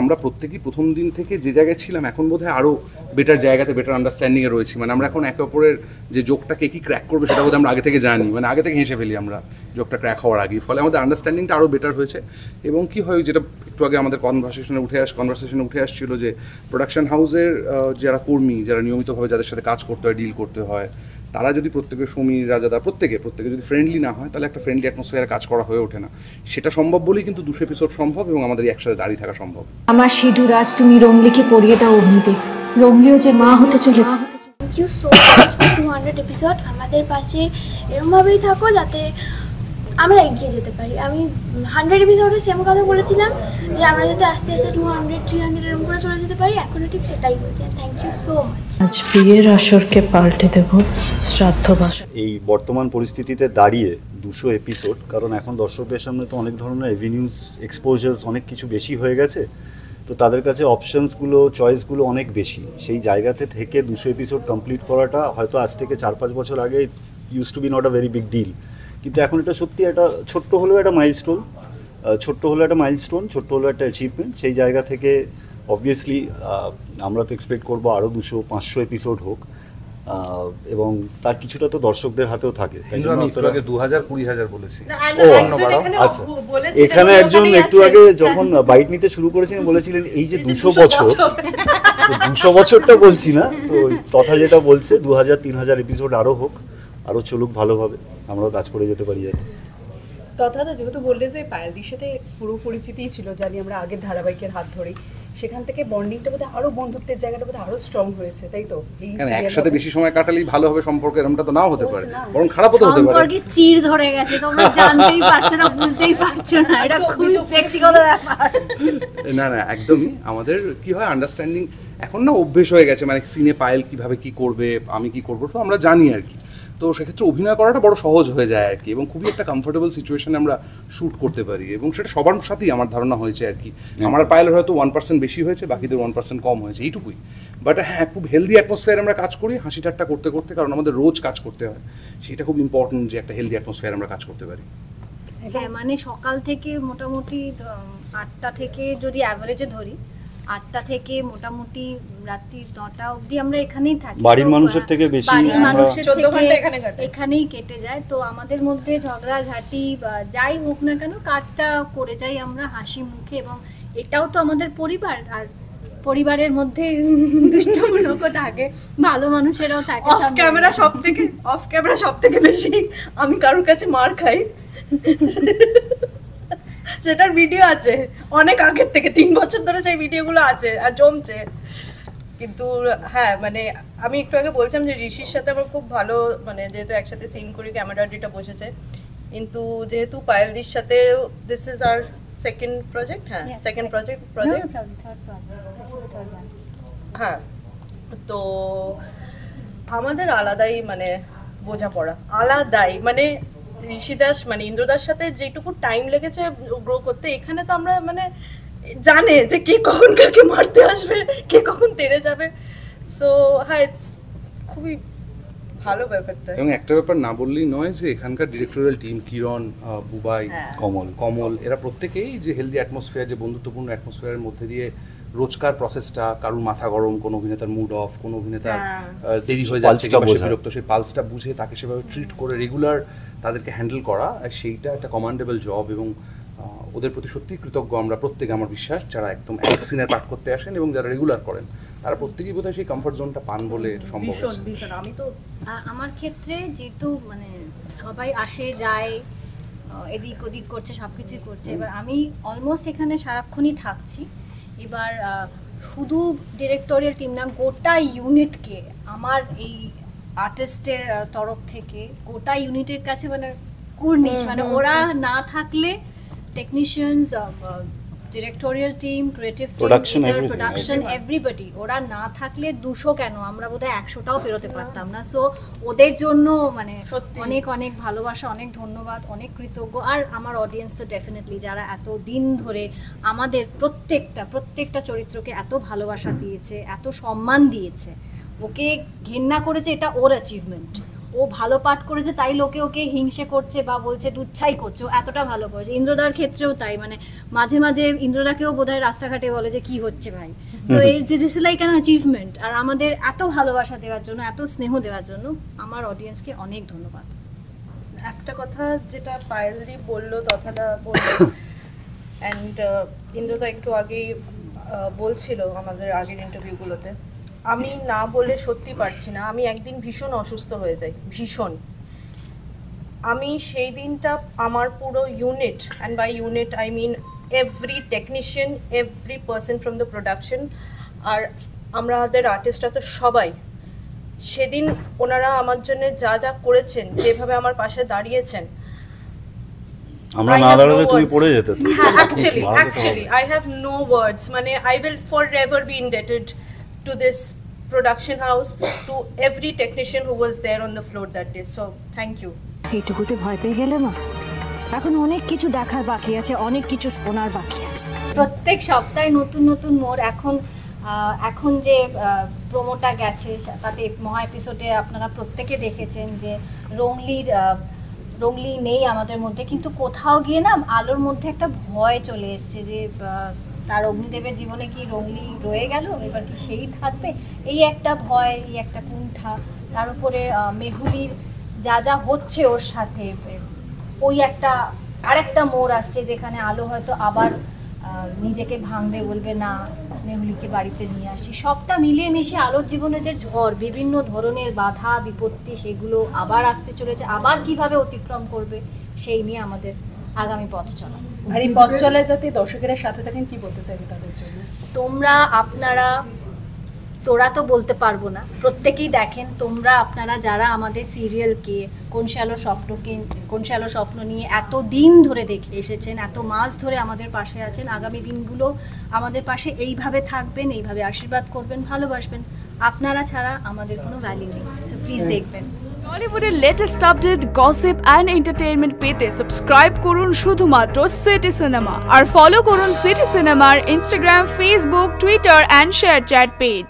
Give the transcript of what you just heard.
আমরা প্রত্যেকেই প্রথম দিন থেকে যে জায়গায় ছিলাম এখন বোধহয় আরও বেটার জায়গাতে, বেটার আন্ডারস্ট্যান্ডিংয়ে রয়েছি। মানে আমরা এখন একে অপরের যে জোকটাকে কি ক্র্যাক করবে সেটা বোধহয় আমরা আগে থেকে জানি, মানে আগে থেকে হেসে ফেলি আমরা জোকটা ক্র্যাক হওয়ার আগে। ফলে আমাদের আন্ডারস্ট্যান্ডিংটা আরও বেটার হয়েছে। এবং কি হয়, যেটা একটু আগে আমাদের কনভারসেশনে উঠে আসছিল যে প্রোডাকশন হাউসের যারা কর্মী, যারা নিয়মিতভাবে যাদের সাথে কাজ করতে হয়, ডিল করতে হয়, তারা যদি প্রত্যেকে সমীর রাজাদা প্রত্যেকে যদি ফ্রেন্ডলি না হয়, তাহলে একটা ফ্রেন্ডলি অ্যাটমসফিয়ারে কাজ করা হয়ে ওঠে না। সেটা সম্ভব বলেই কিন্তু 200 এপিসোড সম্ভব এবং আমাদের একসাথে দাঁড়িয়ে থাকা সম্ভব। আমার সিঁদুর আজ তুমি রঙলিকে পরিয়ে দাও অগ্নিদেব, রঙলিও যে মা হতে চলেছে। Thank you so much for 200 episode. আমাদের পাশে এরকমভাবেই থাকো যাতে আমরা এগিয়ে যেতে পারি। আমি 100 এপিসোডে সেম কথা বলেছিলাম যে আমরা যাতে আস্তে আস্তে 200, 300 এরকম করে চলে যেতে পারি। এখনও ঠিক সেটাই বলছি। Thank you so much. আজ বিয়ের আসরকে পাল্টে দেব শ্রাদ্ধ বাসর। এই বর্তমান পরিস্থিতিতে দাঁড়িয়ে 200 এপিসোড, কারণ এখন দর্শকদের সামনে তো অনেক ধরনের এভিনিউজ, এক্সপোজার্স অনেক কিছু বেশি হয়ে গেছে, তো তাদের কাছে অপশনসগুলো, চয়েসগুলো অনেক বেশি। সেই জায়গাতে থেকে 200 এপিসোড কমপ্লিট করাটা হয়তো আজ থেকে 4-5 বছর আগে use to be not a very big deal, কিন্তু এখন এটা সত্যি একটা ছোট্ট হলেও একটা মাইলস্টোন, ছোট্ট হলেও একটা অ্যাচিভমেন্ট। সেই জায়গা থেকে অবভিয়াসলি আমরা তো এক্সপেক্ট করবো আরও 200-500 এপিসোড হোক, এবং তার কিছুটা তো দর্শকদের হাতেও থাকে। তাই জন্য 2000-20,000 বলেছি। আচ্ছা, এখানে একজন একটু আগে যখন বাইট নিতে শুরু করেছিলেন বলেছিলেন এই যে 200 বছর, 200 বছরটা বলছি না, তো তথা যেটা বলছে 2000-3000 এপিসোড আরও হোক, আরও চলুক ভালোভাবে, আমরাও কাজ করে যেতে পারি যাতে। তথাদা যেহেতু বললে যে পায়েলদির সাথে পুরো পরিস্থিতিই ছিল, জানি আমরা আগের ধারাবাহিকের হাত ধরেই, সেখান থেকে বন্ডিংটা বোধহয় আরো, বন্ধুত্বের জায়গাটা বোধহয় আরো স্ট্রং হয়েছে, তাই তো? একসাথে বেশি সময় কাটালেই ভালো হবে সম্পর্ক, এরকমটা তো নাও হতে পারে, বরং খারাপ হতে পারে। সম্পর্কে চির ধরে গেছে, তোমরা জানতেই পারছো না, বুঝতেই পারছো না, এটা খুব ব্যক্তিগত ব্যাপার। না একদমই আমাদের কি হয়, আন্ডারস্ট্যান্ডিং এখন না অভ্যেস হয়ে গেছে। মানে সিনে পায়েল কিভাবে কি করবে, আমি কি করবো, তো আমরা জানি আর কি। তো সেক্ষেত্রে অভিনয় করাটা বড় সহজ হয়ে যায় আর কি, এবং খুবই একটা কমফোর্টেবল সিচুয়েশনে আমরা শ্যুট করতে পারি, এবং সেটা সবার সাথেই আমার ধারণা হয়েছে আর কি। আমার পায়েলের হয়তো 1% বেশি হয়েছে, বাকিদের 1% কম হয়েছে, এইটুকুই। বাট হ্যাঁ, খুব হেলদি অ্যাটমসফিয়ার আমরা কাজ করি, হাসি ঠাট্টা করতে করতে, কারণ আমাদের রোজ কাজ করতে হয়। সেটা খুব ইম্পর্টেন্ট যে একটা হেলদি অ্যাটমসফিয়ার আমরা কাজ করতে পারি। হ্যাঁ, মানে সকাল থেকে মোটামুটি 8টা থেকে যদি অ্যাভারেজে ধরি, 8টা থেকে মোটামুটি রাত্রি 9টা অবধি আমরা এখানেই থাকি। বাড়ির মানুষের থেকে বেশি, বাড়ির মানুষের 14 ঘন্টা এখানেই কেটে যায়। তো আমাদের মধ্যে ঝগড়াঝাটি বা যাই হোক না কেন, কাজটা করে যাই আমরা হাসি মুখে, এবং এটাও তো আমাদের পরিবার। আর পরিবারের মধ্যে দুষ্টু লোকও থাকে, ভালো মানুষেরাও থাকে। অফ ক্যামেরা সব থেকে বেশি আমি কারোর কাছে মার খাই, যেটার ভিডিও আছে অনেক আগের থেকে, 3 বছর ধরে সেই ভিডিওগুলো আছে আর জমছে। কিন্তু হ্যাঁ, মানে আমি একটু আগে বলছিলাম যে ঋষির সাথে আমার খুব ভালো, মানে যেহেতু একসাথে সিন করি, ক্যামেরাটা বসেছে, কিন্তু যেহেতু পায়েলদির সাথে this is our second project. হ্যাঁ, সেকেন্ড প্রজেক্ট হ্যাঁ, তো আমাদের আলাদাই মানে বোঝাপড়া, আলাদাই। মানে ঋষিদাস মানে ইন্দ্রদার সাথে যেটুকু টাইম লেগেছে গ্রো করতে, এখানে তো আমরা মানে জানে যে কে কখন কাকে মারতে আসবে, কে কখন তেড়ে যাবে। সো হ্যাঁ, খুবই ভালো ব্যাপারটা। এবং একটা ব্যাপার না বললেই নয় যে এখানকার ডিরেক্টোরিয়াল টিম, কিরণ, বুবাই, কমল, এরা প্রত্যেকেই যে হেলদি অ্যাটমসফিয়ার, যে বন্ধুত্বপূর্ণ অ্যাটমসফিয়ারের মধ্যে দিয়ে রোজকার প্রসেসটা, কারুর মাথা গরম, কোনো অভিনেতার মুড অফ, কোনো অভিনেতার দেরি হয়ে যাচ্ছে কিংবা সে বিরক্ত, সেই পালসটা বুঝে তাকে সেভাবে ট্রিট করে রেগুলার তাদেরকে হ্যান্ডেল করা, সেইটা একটা কমান্ডেবল জব। এবং ওদের প্রতি সত্যিই কৃতজ্ঞ আমরা প্রত্যেকে, আমার বিশ্বাস, যারা একদম এক সিনের পাঠ করতে আসেন এবং যারা রেগুলার করেন, তারা প্রত্যেকেই বোধহয় সেই কমফর্ট জোনটা পান বলে এটা সম্ভব হয়েছে। আমি তো আমার ক্ষেত্রে যেহেতু মানে সবাই আসে যায়, এদিক ওদিক করছে, সব কিছুই করছে, এবার আমি অলমোস্ট এখানে সারাক্ষণই থাকছি। এবার শুধু ডিরেক্টোরিয়াল টিম না, গোটা ইউনিটকে আমার এই আর্টিস্টের তরফ থেকে গোটা ইউনিটের কাছে মানে কুর্নিশ, মানে ওরা না থাকলে technicians, directorial team, creative team, production, everybody, ওরা না থাকলে 200 কেন, আমরা বোধহয় 100টাও পেরোতে পারতাম না। সো ওদের জন্য মানে অনেক অনেক ভালোবাসা, অনেক ধন্যবাদ, অনেক কৃতজ্ঞ। আর আমার অডিয়েন্স তো ডেফিনেটলি, যারা এত দিন ধরে আমাদের প্রত্যেকটা চরিত্রকে এত ভালোবাসা দিয়েছে, এত সম্মান দিয়েছে, ওকে ঘেন্না করেছে, এটা ওর অ্যাচিভমেন্ট। ও ভালো পাঠ করেছে তাই লোকে ওকে হিংসে করছে বা বলছে তুচ্ছাই করছে, ও এতটা ভালো করেছে। ইন্দ্রদার ক্ষেত্রেও তাই, মানে মাঝে মাঝে ইন্দ্রদাকেও বোধহয় রাস্তাঘাটে বলে যে কি হচ্ছে ভাই। তো this is like an achievement. আর আমাদের এত ভালোবাসা দেওয়ার জন্য, এত স্নেহ দেওয়ার জন্য আমার অডিয়েন্সকে অনেক ধন্যবাদ। একটা কথা যেটা পায়েলদি বললো, কথাটা বললো, অ্যান্ড ইন্দ্রদা একটু আগেই বলছিল আমাদের আগের ইন্টারভিউগুলোতে, আমি না বলে সত্যি পারছি না, আমি একদিন ভীষণ অসুস্থ হয়ে যাই, ভীষণ। আমি সেই দিনটা আমার পুরো unit, and by unit I mean every technician, every person from the production, আর আমাদের আর্টিস্টরা তো সবাই, সেদিন ওনারা আমার জন্য যা যা করেছেন, যেভাবে আমার পাশে দাঁড়িয়েছেন, আমরা না দাঁড়ালে তুমি পড়ে যেতে। হ্যাঁ, actually I have no words, মানে I will forever be indebted to this production house, to every technician who was there on the floor that day, so thank you. এইটুকুতে ভয় পেয়ে গেলে মা? এখন অনেক কিছু দেখার বাকি আছে, অনেক কিছু শোনার বাকি আছে। প্রত্যেক সপ্তাহে নতুন নতুন মোড়। এখন যে প্রোমোটা গেছে তাতে মহা এপিসোডে আপনারা প্রত্যেকে দেখেছেন যে রংলি নেই আমাদের মধ্যে, কিন্তু কোথাও গিয়ে না আলোর মধ্যে একটা ভয় চলে এসছে যে তার অগ্নিদেবের জীবনে কি রংলি রয়ে গেল, এবার কি সেই থাকবে, এই একটা ভয়, এই একটা কুণ্ঠা। তার উপরে মেহুলির যা যা হচ্ছে ওর সাথে, ওই একটা আরেকটা মোড় আসছে যেখানে আলো হয়তো আবার নিজেকে ভাঙবে, বলবে না মেহুলিকে বাড়িতে নিয়ে আসি। সবটা মিলিয়ে মিশিয়ে আলোর জীবনে যে ঝড়, বিভিন্ন ধরনের বাধা বিপত্তি, সেগুলো আবার আসতে চলেছে, আবার কিভাবে অতিক্রম করবে সেই নিয়ে আমাদের আগামী পথ চলা। আর এই পথ চলায় যাতে দর্শকেরা সাথে থাকেন, কি বলতে চাইবে তাদের জন্য? তোরা তো বলতে পারবো না, প্রত্যেকেই দেখেন, আপনারা যারা আমাদের সিরিয়ালকে কোন শ্যালো স্বপ্ন নিয়ে এত দিন ধরে দেখে এসেছেন, এত মাস ধরে আমাদের পাশে আছেন, আগামী দিনগুলো আমাদের পাশে এইভাবে থাকবেন, এইভাবে আশীর্বাদ করবেন, ভালোবাসবেন। আপনারা ছাড়া আমাদের কোনো ভ্যালু নেই, সো প্লিজ দেখবেন। বলিউডের latest update, gossip and entertainment পেতে সাবস্ক্রাইব করুন শুধুমাত্র সিটি সিনেমা, আর ফলো করুন সিটি সিনেমার Instagram, Facebook, Twitter and share chat page.